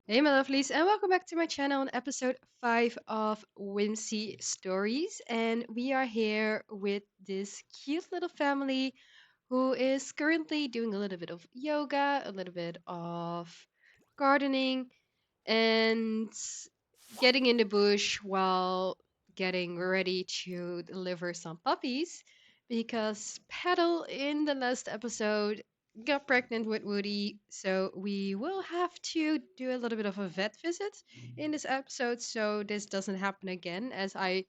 Hey, my lovelies, and welcome back to my channel on episode 5 of Whimsy Stories. And we are here with this cute little family who is currently doing a little bit of yoga, a little bit of gardening, and getting in the bush while getting ready to deliver some puppies because Petal in the last episode got pregnant with Woody, so we will have to do a little bit of a vet visit in this episode so this doesn't happen again. As I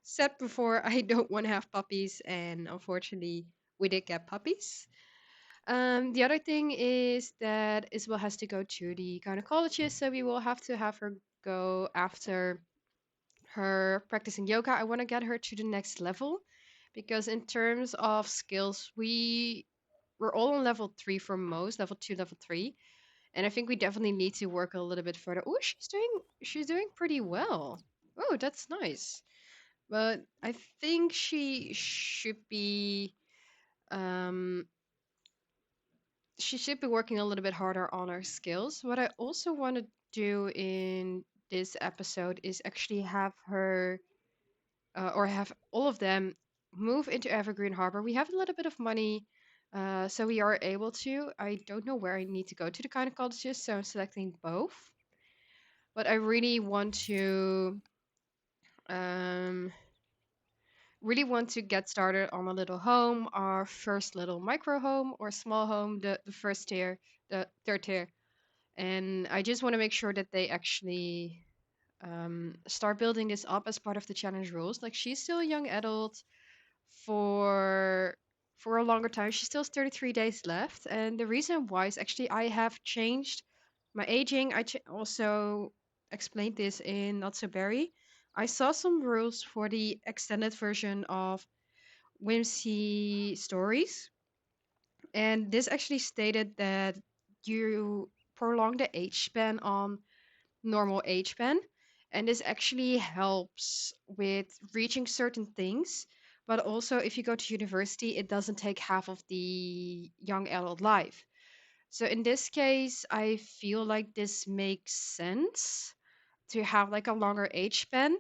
said before, I don't want to have puppies, and unfortunately, we did get puppies. The other thing is that Isabel has to go to the gynecologist, so we will have her go after her practicing yoga. I want to get her to the next level because in terms of skills, we're all on level 3 for most, level 2, level 3, and I think we definitely need to work a little bit further. Oh, she's doing pretty well. Oh, that's nice. But I think um she should be working a little bit harder on her skills. What I also want to do in this episode is actually have her or have all of them move into Evergreen Harbor. We have a little bit of money, so we are able to. I don't know where I need to go to the gynecologist, so I'm selecting both. But I um, really want to get started on a little home, our first little micro home or small home, the first tier, the third tier. And I just want to make sure that they actually start building this up as part of the challenge rules. Like she's still a young adult for a longer time. She still has 33 days left, and the reason why is actually I have changed my aging. Also explained this in Not So Berry. I saw some rules for the extended version of Whimsy stories, and this actually stated that you prolong the age span on normal age span. And this actually helps with reaching certain things. But also, if you go to university, it doesn't take half of the young adult life. So, in this case, I feel like this makes sense to have like a longer age span.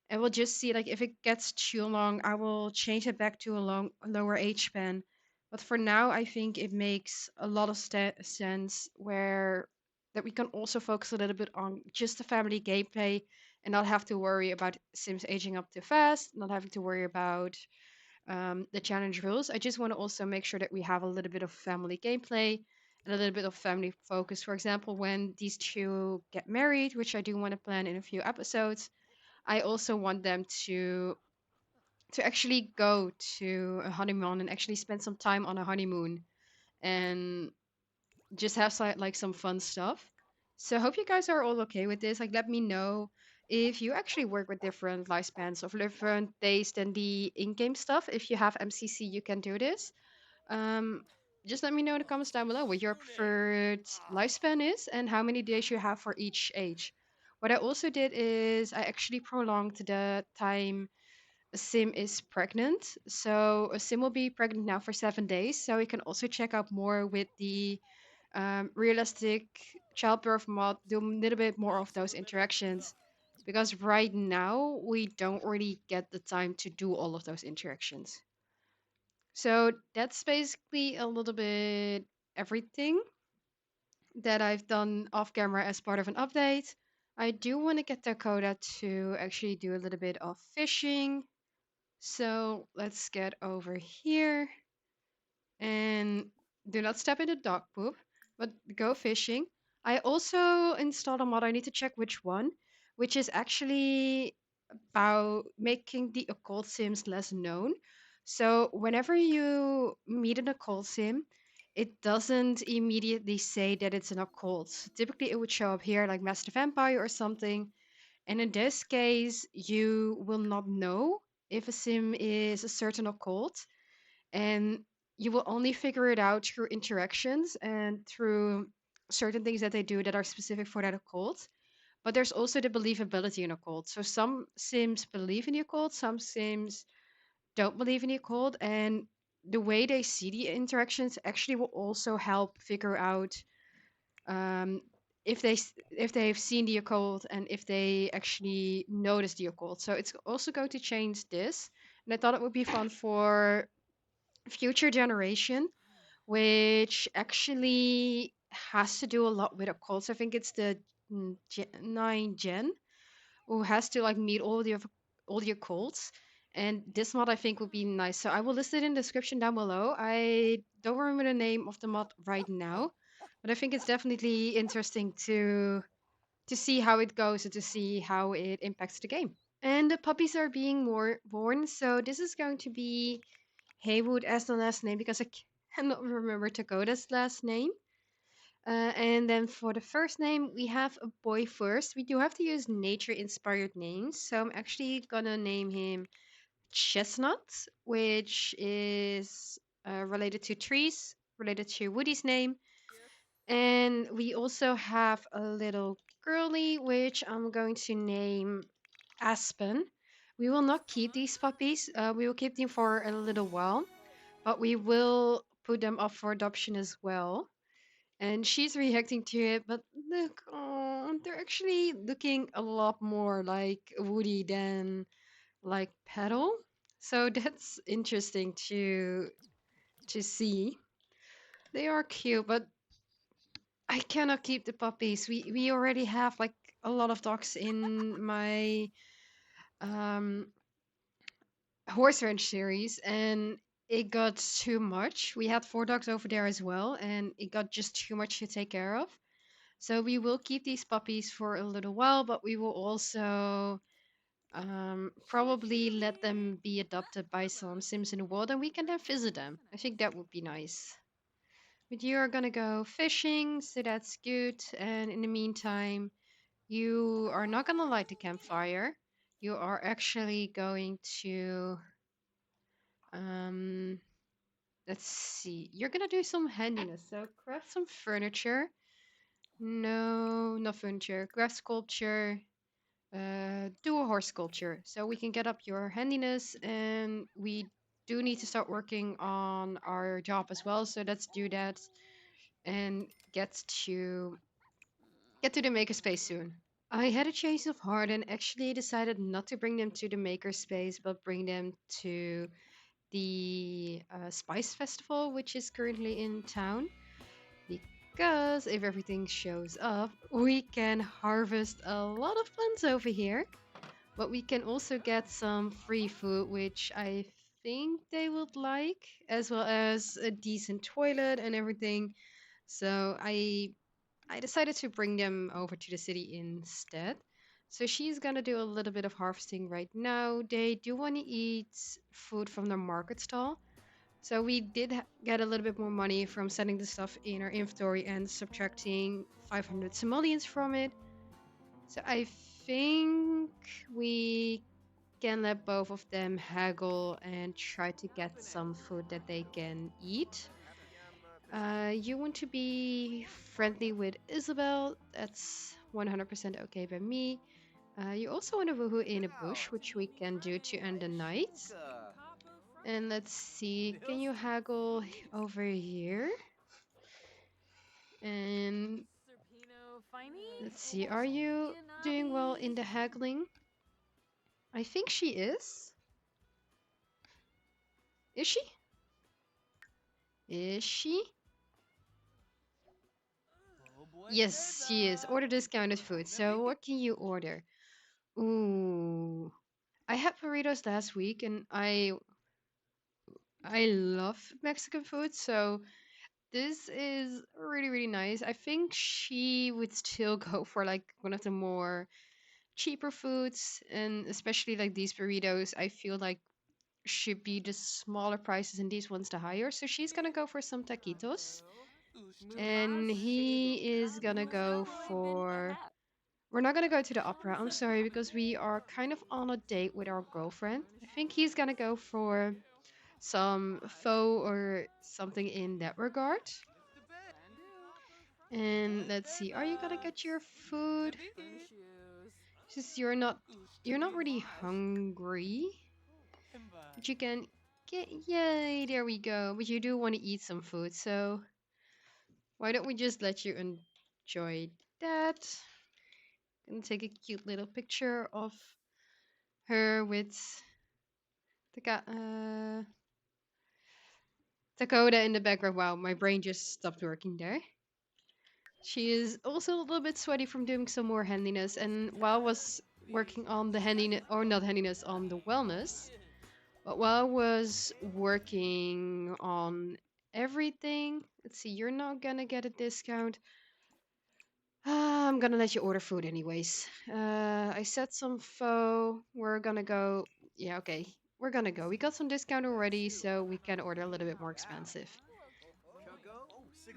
And we'll just see, like, if it gets too long, I will change it back to a lower age span. But for now, I think it makes a lot of sense where that we can also focus a little bit on just the family gameplay and not have to worry about Sims aging up too fast, not having to worry about the challenge rules. I just want to also make sure that we have a little bit of family gameplay and a little bit of family focus. For example, when these two get married, which I do want to plan in a few episodes, I also want them to actually go to a honeymoon and actually spend some time on a honeymoon and just have like some fun stuff. So I hope you guys are all okay with this. Like let me know if you actually work with different lifespans of different days than the in-game stuff. If you have MCC, you can do this. Um, just let me know in the comments down below what your preferred lifespan is and how many days you have for each age. What I also did is I actually prolonged the time a sim is pregnant. So a sim will be pregnant now for 7 days. So we can also check out more with the realistic childbirth mod, do a little bit more of those interactions. Because right now we don't really get the time to do all of those interactions. So that's basically a little bit everything that I've done off camera as part of an update. I do want to get Dakota to actually do a little bit of fishing. So let's get over here and do not step in the dog poop, but go fishing. I also installed a mod, I need to check which one, which is actually about making the occult sims less known. So whenever you meet an occult sim, it doesn't immediately say that it's an occult. Typically, it would show up here like Master Vampire or something. And in this case, you will not know if a sim is a certain occult, and you will only figure it out through interactions and through certain things that they do that are specific for that occult. But there's also the believability in occult. So some sims believe in the occult, some sims don't believe in the occult, and the way they see the interactions actually will also help figure out um, if they've seen the occult and if they actually notice the occult. So it's also going to change this, and I thought it would be fun for future generation, which actually has to do a lot with occults. I think it's the 9 gen who has to like meet all the occults. And this mod I think would be nice. So I will list it in the description down below. I don't remember the name of the mod right now, but I think it's definitely interesting to see how it goes and to see how it impacts the game. And the puppies are being more born. So this is going to be Haywood as the last name because I cannot remember Dakota's last name. And then for the first name, we have a boy first. We do have to use nature-inspired names. So I'm actually gonna name him Chestnut, which is related to trees, related to Woody's name. And we also have a little girly, which I'm going to name Aspen. We will not keep these puppies. We will keep them for a little while, but we will put them up for adoption as well. And she's reacting to it, but look, oh, they're actually looking a lot more like Woody than like Petal. So that's interesting to see. They are cute, but I cannot keep the puppies. We already have like a lot of dogs in my um horse ranch series, and it got too much. We had 4 dogs over there as well, and it got just too much to take care of. So we will keep these puppies for a little while, but we will also probably let them be adopted by some Sims in the world, and we can then visit them. I think that would be nice. But you are gonna go fishing, so that's good. And in the meantime, you are not gonna light the campfire. You are actually going to um, let's see. You're gonna do some handiness. So grab some furniture. No, not furniture. Grab sculpture. Do a horse sculpture so we can get up your handiness, and we do need to start working on our job as well. So let's do that and get to the makerspace soon. I had a change of heart and actually decided not to bring them to the makerspace, but bring them to the Spice Festival, which is currently in town. Because if everything shows up, we can harvest a lot of plants over here. But we can also get some free food, which I think they would like, as well as a decent toilet and everything. So I decided to bring them over to the city instead. So she's gonna do a little bit of harvesting right now. They do want to eat food from the market stall. So we did get a little bit more money from setting the stuff in our inventory and subtracting 500 simoleons from it. So I think we can let both of them haggle and try to get some food that they can eat. You want to be friendly with Isabel. That's 100% okay by me. You also want to woohoo in a bush, which we can do to end the night. And let's see, can you haggle over here? And let's see, are you doing well in the haggling? I think she is. Is she? Is she? Yes, she is. Order discounted food. So what can you order? Ooh. I had burritos last week and I love Mexican food, so this is really really nice. I think she would still go for like one of the more cheaper foods, and especially like these burritos, I feel like should be the smaller prices and these ones the higher. So she's gonna go for some taquitos. And he is gonna go for. We're not gonna go to the opera. I'm sorry because we are kind of on a date with our girlfriend. I think he's gonna go for some pho or something in that regard. And let's see. Are you gonna get your food? Just you're not really hungry, but you can get. Yay! There we go. But you do want to eat some food, so why don't we just let you enjoy that. Gonna take a cute little picture of her with Dakota in the background. Wow, my brain just stopped working there. She is also a little bit sweaty from doing some more handiness, and while I was working on the handiness, or not handiness, on the wellness, but while I was working on everything, let's see, you're not gonna get a discount. I'm gonna let you order food anyways. I set some pho. We're gonna go. Yeah, okay. We're gonna go. We got some discount already, so we can order a little bit more expensive.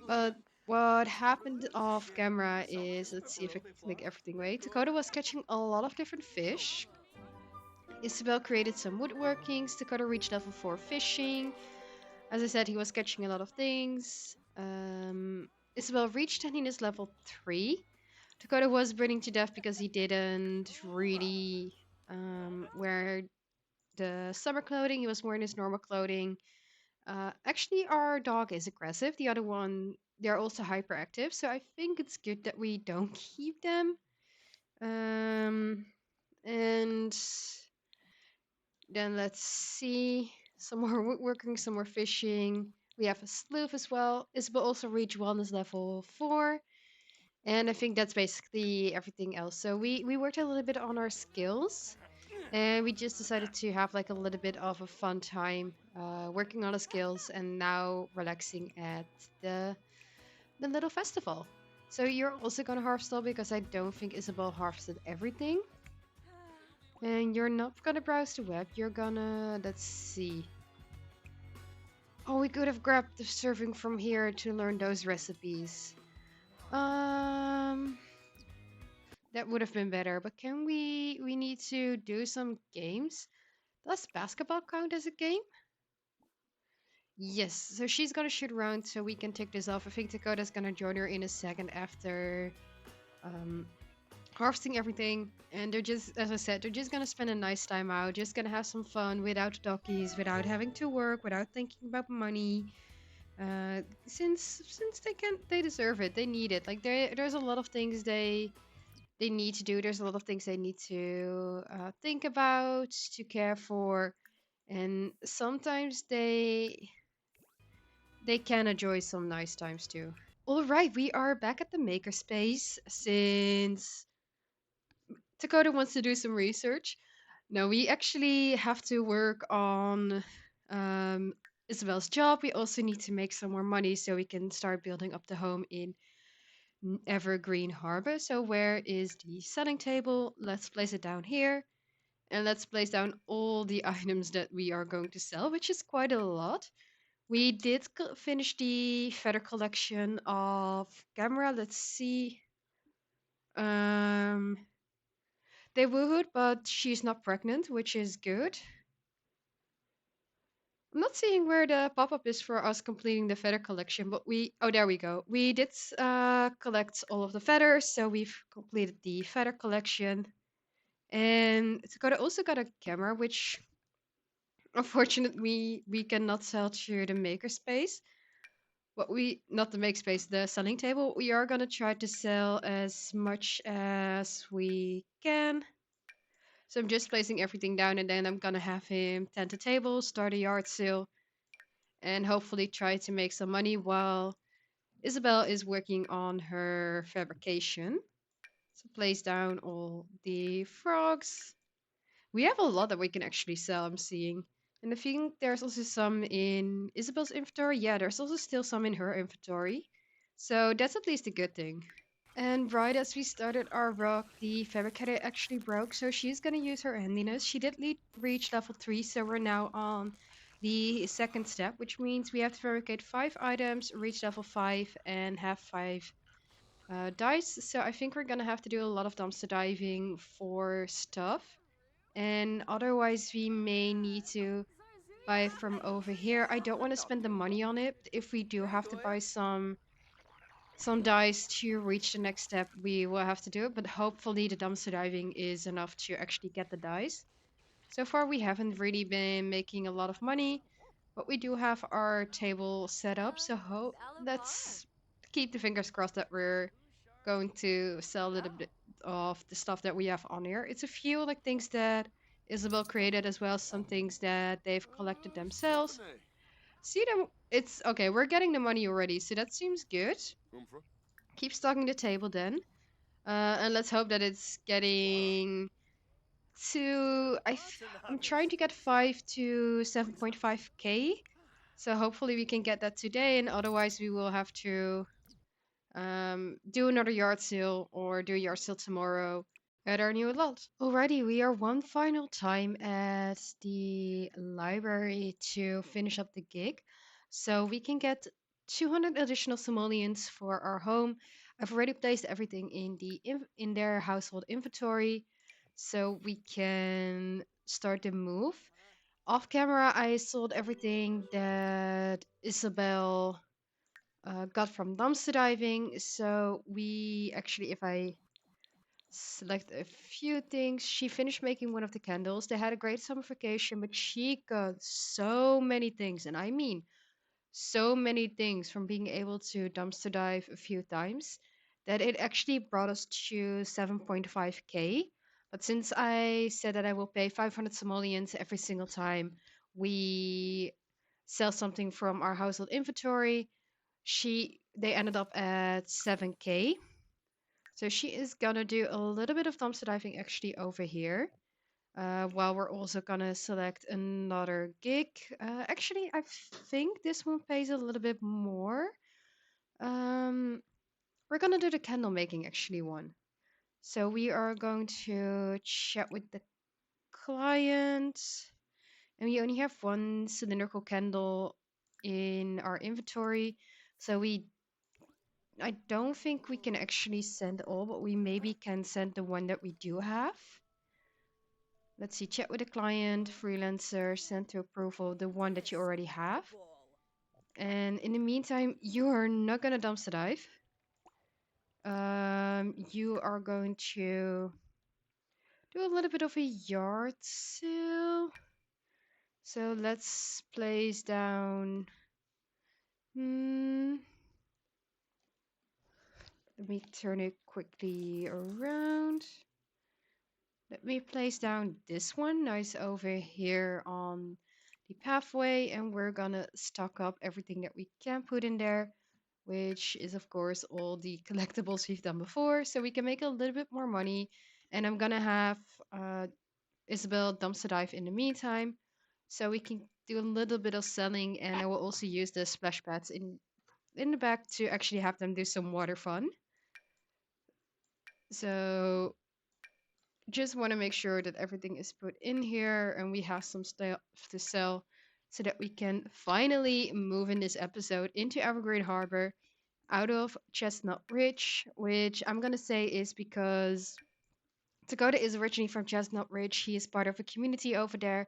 But what happened off camera is, let's see if I can click everything right. Dakota was catching a lot of different fish. Isabel created some woodworkings. Dakota reached level 4 fishing. As I said, he was catching a lot of things. Isabel reached handiness level 3. Dakota was burning to death because he didn't really wear the summer clothing. He was wearing his normal clothing. Actually, our dog is aggressive. The other one, they're also hyperactive. So I think it's good that we don't keep them. And then let's see. Some more woodworking, some more fishing. We have a sleuth as well. Isabel also reached wellness level 4. And I think that's basically everything else. So we worked a little bit on our skills. And we just decided to have like a little bit of a fun time working on the skills and now relaxing at the little festival. So you're also gonna harvest all because I don't think Isabel harvested everything. And you're not gonna browse the web. You're gonna, let's see. Oh, we could have grabbed the serving from here to learn those recipes. Um, that would have been better. But can we need to do some games? Does basketball count as a game? Yes, so she's gonna shoot around so we can take this off. I think Dakota's gonna join her in a second after um, harvesting everything. And they're just, as I said, they're just gonna spend a nice time out, just gonna have some fun without doggies, without having to work, without thinking about money. Since they deserve it, they need it. Like there's a lot of things they need to do. There's a lot of things they need to think about, to care for, and sometimes they can enjoy some nice times too. All right, we are back at the makerspace since Dakota wants to do some research. No, we actually have to work on um, Isabel's job. We also need to make some more money so we can start building up the home in Evergreen Harbor. So where is the selling table? Let's place it down here. And let's place down all the items that we are going to sell, which is quite a lot. We did finish the feather collection of camera. Let's see. Um, they woohooed, but she's not pregnant, which is good. I'm not seeing where the pop-up is for us completing the feather collection, but oh, there we go. We did collect all of the feathers, so we've completed the feather collection. And Dakota also got a camera, which unfortunately we cannot sell to the makerspace. What we not the makerspace, the selling table. We are gonna try to sell as much as we can. So I'm just placing everything down, and then I'm gonna have him tend the table, start a yard sale, and hopefully try to make some money while Isabel is working on her fabrication. So place down all the frogs. We have a lot that we can actually sell, I'm seeing. And I think there's also some in Isabel's inventory. Yeah, there's also still some in her inventory. So that's at least a good thing. And right as we started our rock, the fabricator actually broke, so she's gonna use her handiness. She did reach level 3, so we're now on the second step, which means we have to fabricate 5 items, reach level 5, and have 5 dice. So I think we're gonna have to do a lot of dumpster diving for stuff. And otherwise we may need to buy from over here. I don't want to spend the money on it. If we do have to buy some dice to reach the next step, we will have to do it, but hopefully the dumpster diving is enough to actually get the dice. So far we haven't really been making a lot of money, but we do have our table set up, so let's keep the fingers crossed that we're going to sell a little bit of the stuff that we have on here. It's a few like things that Isabel created as well as some things that they've collected themselves. See them? It's okay. We're getting the money already, so that seems good. Keep stocking the table then, and let's hope that it's getting to. I'm trying to get 5 to 7.5k. So hopefully we can get that today, and otherwise we will have to do another yard sale or do a yard sale tomorrow at our new lot. Alrighty, we are one final time at the library to finish up the gig. So we can get 200 additional simoleons for our home. I've already placed everything in in their household inventory so we can start the move. Off camera, I sold everything that Isabel got from dumpster diving. So we actually, if I select a few things, she finished making one of the candles. They had a great summer vacation, but she got so many things, and I mean so many things from being able to dumpster dive a few times that it actually brought us to 7.5k. But since I said that I will pay 500 simoleons every single time we sell something from our household inventory, they ended up at 7k. So she is gonna do a little bit of dumpster diving actually over here. While we're also gonna select another gig. Actually, I think this one pays a little bit more. Um, we're gonna do the candle making actually one. So we are going to chat with the client, and we only have one cylindrical candle in our inventory. So I don't think we can actually send all, but we maybe can send the one that we do have. Let's see, chat with the client, freelancer, send to approval, the one that you already have. And in the meantime, you are not gonna dumpster dive. You are going to do a little bit of a yard sale. So let's place down. Let me turn it quickly around. Let me place down this one nice over here on the pathway, and we're gonna stock up everything that we can put in there, which is of course all the collectibles we've done before, so we can make a little bit more money. And I'm gonna have Isabel dumpster dive in the meantime, so we can do a little bit of selling, and I will also use the splash pads in the back to actually have them do some water fun. So just want to make sure that everything is put in here and we have some stuff to sell so that we can finally move in this episode into Evergreen Harbor out of Chestnut Ridge, which I'm going to say is because Dakota is originally from Chestnut Ridge. He is part of a community over there.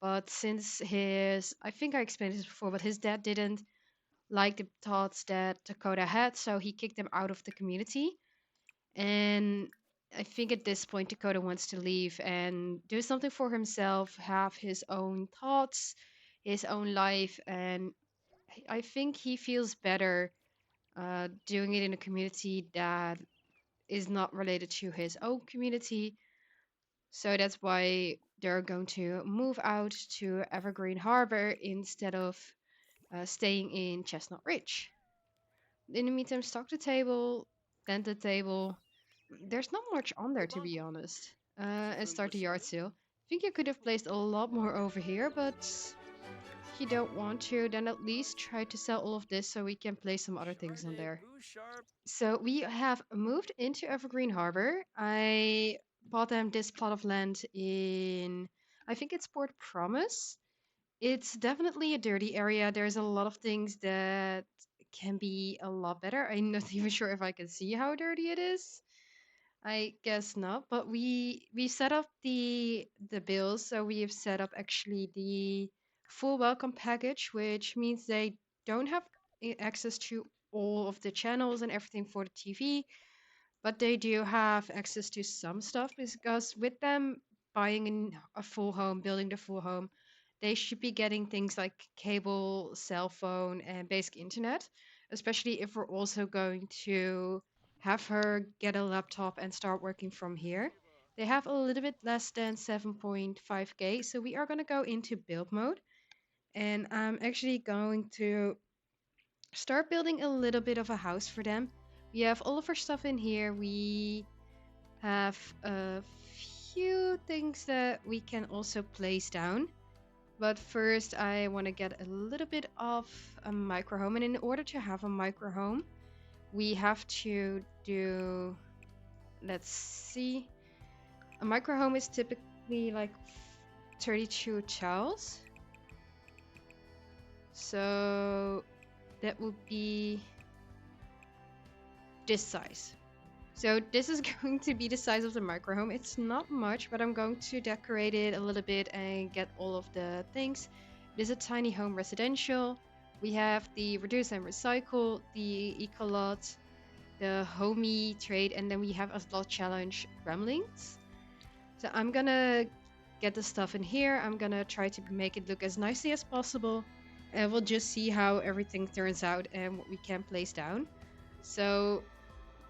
But since I think I explained this before, but his dad didn't like the thoughts that Dakota had, so he kicked him out of the community. And I think at this point, Dakota wants to leave and do something for himself, have his own thoughts, his own life. And I think he feels better doing it in a community that is not related to his own community. So that's why they're going to move out to Evergreen Harbor instead of staying in Chestnut Ridge. In the meantime, stock the table, tent the table. There's not much on there, to be honest. And start the yard sale. I think you could have placed a lot more over here, but if you don't want to, then at least try to sell all of this so we can place some other things on there. So we have moved into Evergreen Harbor. I bought them this plot of land in, I think it's Port Promise. It's definitely a dirty area. There's a lot of things that can be a lot better. I'm not even sure if I can see how dirty it is. I guess not, but we set up the bills, so we have set up actually the full welcome package, which means they don't have access to all of the channels and everything for the TV, but they do have access to some stuff because with them buying a full home, building the full home, they should be getting things like cable, cell phone, and basic internet, especially if we're also going to have her get a laptop and start working from here. They have a little bit less than 7.5k, so we are going to go into build mode. And I'm actually going to start building a little bit of a house for them. We have all of our stuff in here. We have a few things that we can also place down. But first, I want to get a little bit of a micro home. And in order to have a micro home, we have to do, let's see, a micro home is typically like 32 tiles. So that would be this size. So this is going to be the size of the micro home. It's not much, but I'm going to decorate it a little bit and get all of the things. It is a tiny home residential. We have the reduce and recycle, the ecolot, the homey trade, and then we have a lot challenge gremlins. So I'm gonna get the stuff in here. I'm gonna try to make it look as nicely as possible. And we'll just see how everything turns out and what we can place down. So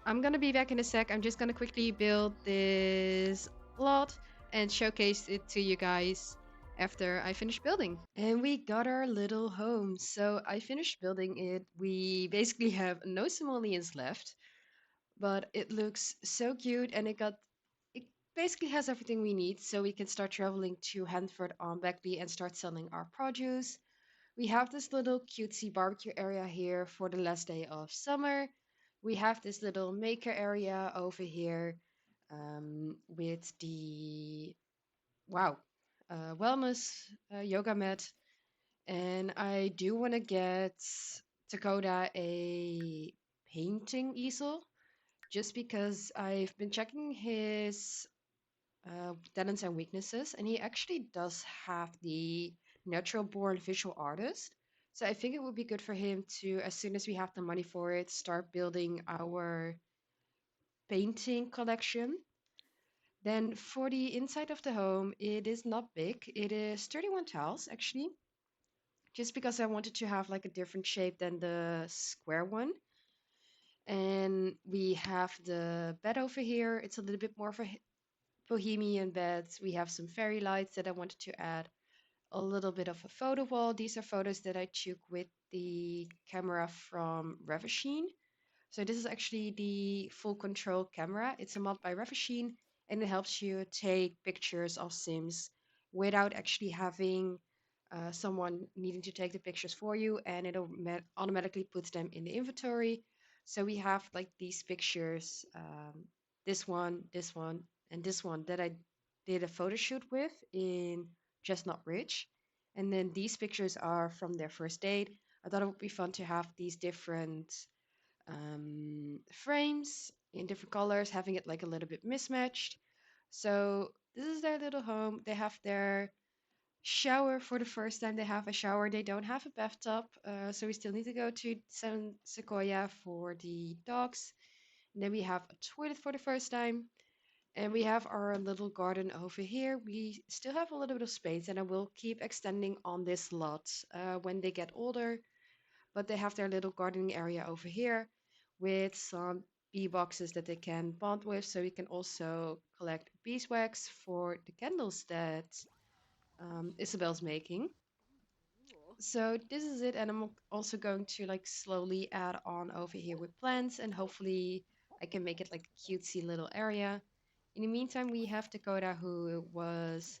I'm gonna be back in a sec. I'm just gonna quickly build this lot and showcase it to you guys after I finish building. And we got our little home. So I finished building it. We basically have no simoleons left, but it looks so cute and it basically has everything we need so we can start traveling to Hanford on Beckley and start selling our produce. We have this little cutesy barbecue area here for the last day of summer. We have this little maker area over here with the wow wellness yoga mat. And I do want to get Dakota a painting easel just because I've been checking his talents and weaknesses, and he actually does have the natural born visual artist. So I think it would be good for him to, as soon as we have the money for it, start building our painting collection. Then for the inside of the home, it is not big. It is 31 tiles actually, just because I wanted to have like a different shape than the square one. And we have the bed over here. It's a little bit more of a bohemian beds. We have some fairy lights that I wanted to add. A little bit of a photo wall. These are photos that I took with the camera from Revachine. So this is actually the full control camera. It's a mod by Revachine, and it helps you take pictures of Sims without actually having someone needing to take the pictures for you, and it automatically puts them in the inventory. So we have like these pictures, this one, and this one that I did a photo shoot with in Chestnut Ridge. And then these pictures are from their first date. I thought it would be fun to have these different frames in different colors, having it like a little bit mismatched. So this is their little home. They have their shower for the first time. They have a shower. They don't have a bathtub, so we still need to go to San Sequoia for the dogs. And then we have a toilet for the first time. And we have our little garden over here. We still have a little bit of space, and I will keep extending on this lot when they get older. But they have their little gardening area over here with some bee boxes that they can bond with. So we can also collect beeswax for the candles that Isabel's making. So this is it, and I'm also going to like slowly add on over here with plants, and hopefully I can make it like a cutesy little area. In the meantime, we have Dakota who was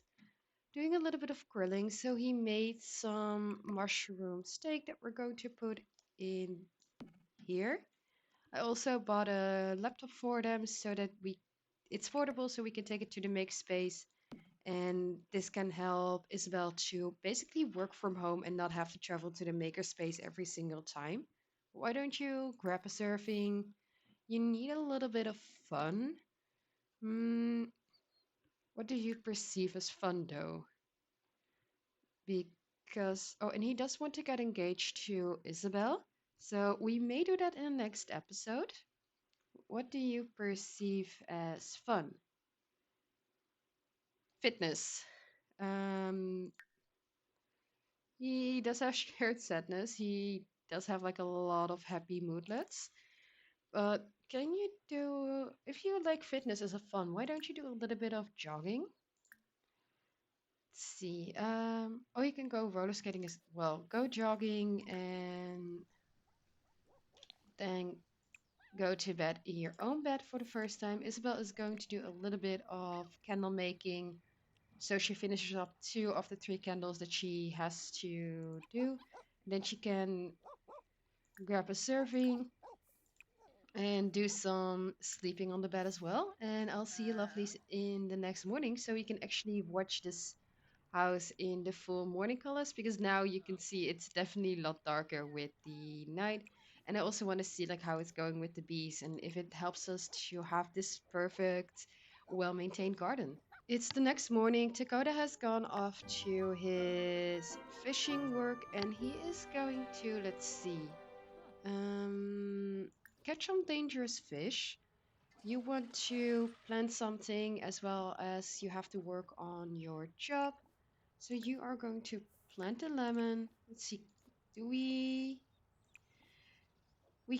doing a little bit of grilling, so he made some mushroom steak that we're going to put in here. I also bought a laptop for them so that it's portable so we can take it to the make space, and this can help Isabel to basically work from home and not have to travel to the makerspace every single time. Why don't you grab a surfing? You need a little bit of fun. Hmm, what do you perceive as fun though? Because, oh, and he does want to get engaged to Isabel. So we may do that in the next episode. What do you perceive as fun? Fitness. Um, he does have shared sadness. He does have like a lot of happy moodlets. But can you do, if you like fitness as a fun, why don't you do a little bit of jogging? Let's see. Oh, you can go roller skating as well. Go jogging and then go to bed in your own bed for the first time. Isabel is going to do a little bit of candle making. So she finishes up two of the three candles that she has to do. Then she can grab a serving and do some sleeping on the bed as well. And I'll see you lovelies in the next morning so you can actually watch this house in the full morning colors because now you can see it's definitely a lot darker with the night. And I also want to see like how it's going with the bees and if it helps us to have this perfect, well-maintained garden. It's the next morning. Dakota has gone off to his fishing work and he is going to, let's see, um, catch some dangerous fish. You want to plant something as well as you have to work on your job. So you are going to plant a lemon. Let's see, do we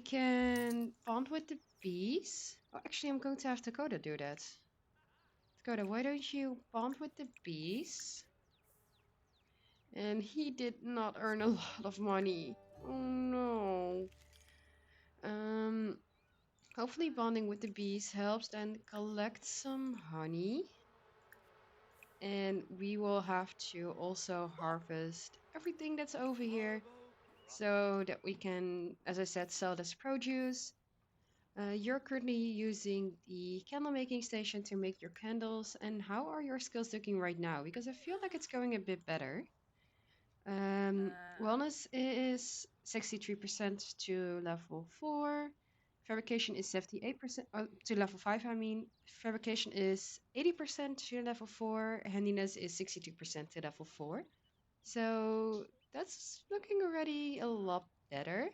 can bond with the bees? Oh, actually, I'm going to have Dakota do that. Dakota, why don't you bond with the bees? And he did not earn a lot of money. Oh no. Um, Hopefully bonding with the bees helps and collect some honey. And we will have to also harvest everything that's over here so that we can, as I said, sell this produce. You're currently using the candle making station to make your candles. And how are your skills looking right now? Because I feel like it's going a bit better. Wellness is 63% to level 4. Fabrication is 78% to level 5. I mean, fabrication is 80% to level 4. Handiness is 62% to level 4. So that's looking already a lot better.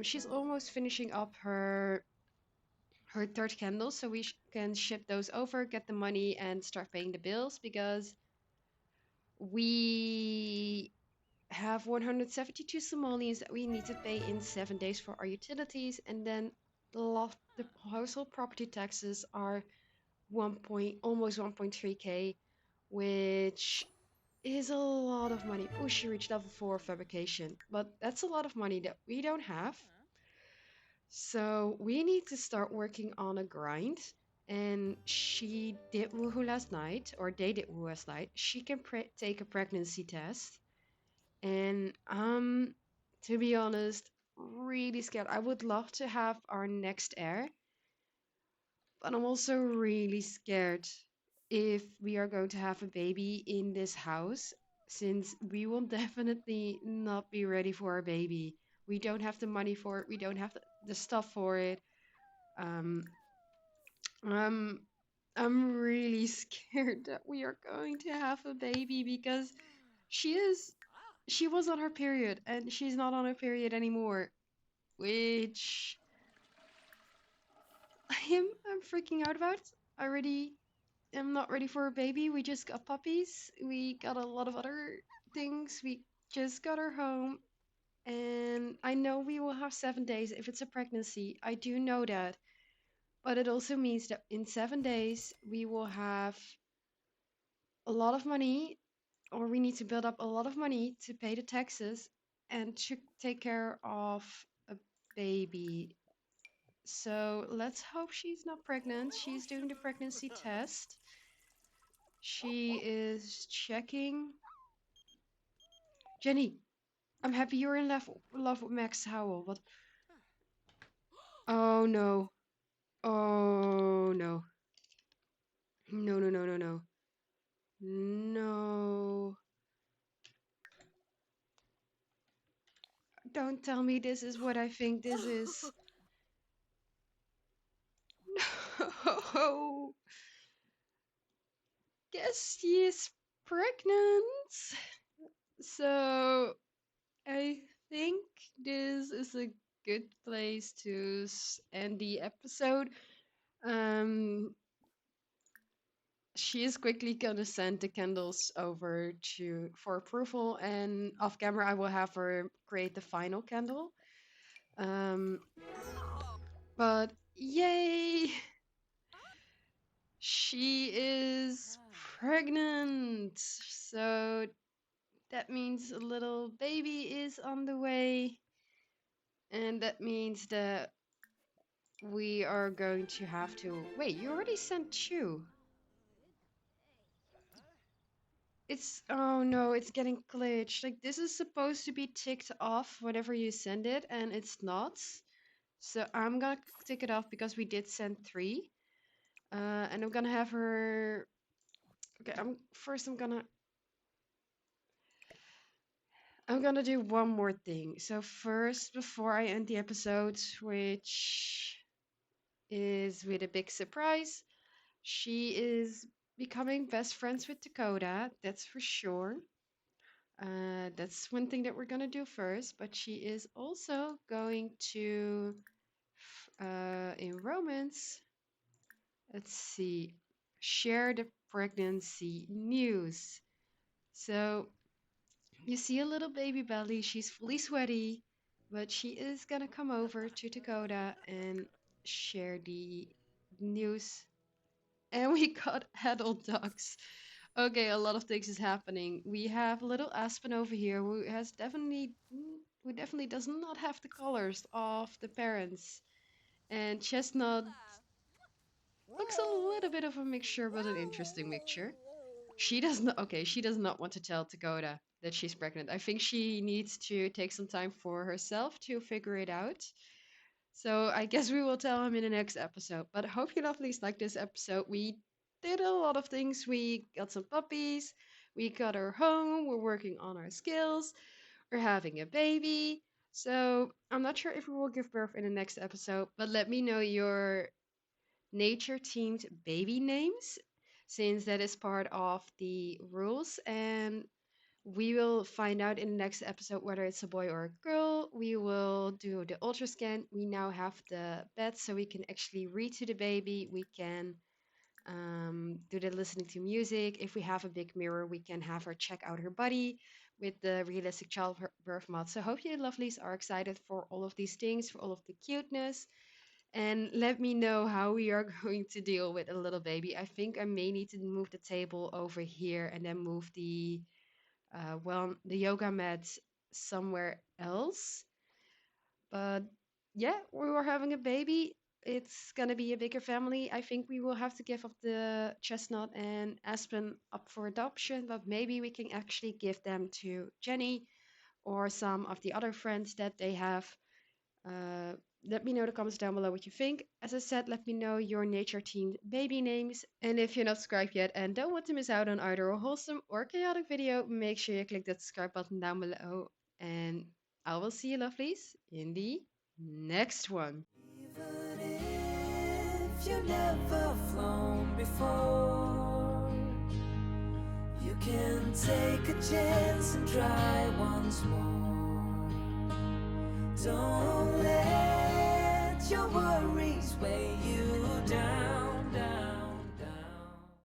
She's almost finishing up her third candle, so we can ship those over, get the money, and start paying the bills because we have 172 simoleons that we need to pay in 7 days for our utilities, and then the household property taxes are almost 1.3k, which is a lot of money. Oh, she reached level 4 fabrication, but that's a lot of money that we don't have. So we need to start working on a grind. And she did woohoo last night, or they did woohoo last night. She can take a pregnancy test. And to be honest, really scared. I would love to have our next heir, but I'm also really scared if we are going to have a baby in this house, since we will definitely not be ready for a baby. We don't have the money for it. We don't have the stuff for it. Um, I'm I'm really scared that we are going to have a baby because she is she was on her period and she's not on her period anymore, which I'm freaking out about. I already am not ready for a baby. We just got puppies. We got a lot of other things. We just got her home, and I know we will have 7 days if it's a pregnancy. I do know that, but it also means that in 7 days we will have a lot of money, or we need to build up a lot of money to pay the taxes and to take care of a baby. So let's hope she's not pregnant. She's doing the pregnancy test. She is checking. Jenny, I'm happy you're in love with Max Howell, but oh no. Oh no. No, no, no, no, no. No. Don't tell me this is what I think this is. No. Guess she is pregnant. So I think this is a good place to end the episode. Um, she is quickly gonna send the candles over to for approval, and off camera I will have her create the final candle. Um, means a little baby is on the way. And that means that we are going to have to... Wait, you already sent two. It's... Oh no, it's getting glitched. Like, this is supposed to be ticked off whenever you send it, and it's not. So I'm gonna tick it off because we did send three. And I'm gonna have her... Okay, I'm gonna do one more thing. So first, before I end the episode, which is with a big surprise, she is becoming best friends with Dakota. That's for sure. That's one thing that we're gonna do first. But she is also going to, in romance, let's see, share the pregnancy news. So you see a little baby belly. She's fully sweaty, but she is gonna come over to Dakota and share the news. And we got adult dogs. Okay, a lot of things is happening. We have little Aspen over here who definitely does not have the colors of the parents. And Chestnut looks a little bit of a mixture, but an interesting mixture. She does not want to tell Dakota that she's pregnant. I think she needs to take some time for herself to figure it out. So I guess we will tell him in the next episode. But I hope you lovelies like this episode. We did a lot of things. We got some puppies. We got our home. We're working on our skills. We're having a baby. So I'm not sure if we will give birth in the next episode, but let me know your nature themed baby names, since that is part of the rules. And we will find out in the next episode whether it's a boy or a girl. We will do the ultra scan. We now have the bed so we can actually read to the baby. We can do the listening to music. If we have a big mirror, we can have her check out her body with the realistic childbirth mod. So hope you lovelies are excited for all of these things, for all of the cuteness. And let me know how we are going to deal with a little baby. I think I may need to move the table over here and then move the yoga mat somewhere else. But yeah, we were having a baby. It's gonna be a bigger family. I think we will have to give up the Chestnut and Aspen up for adoption, but maybe we can actually give them to Jenny or some of the other friends that they have. Uh, Let me know in the comments down below what you think. As I said, let me know your nature themed baby names. And if you're not subscribed yet and don't want to miss out on either a wholesome or chaotic video, make sure you click that subscribe button down below. And I will see you lovelies in the next one. Even if you've never flown before, you can take a chance and try once more. Don't let your worries weigh you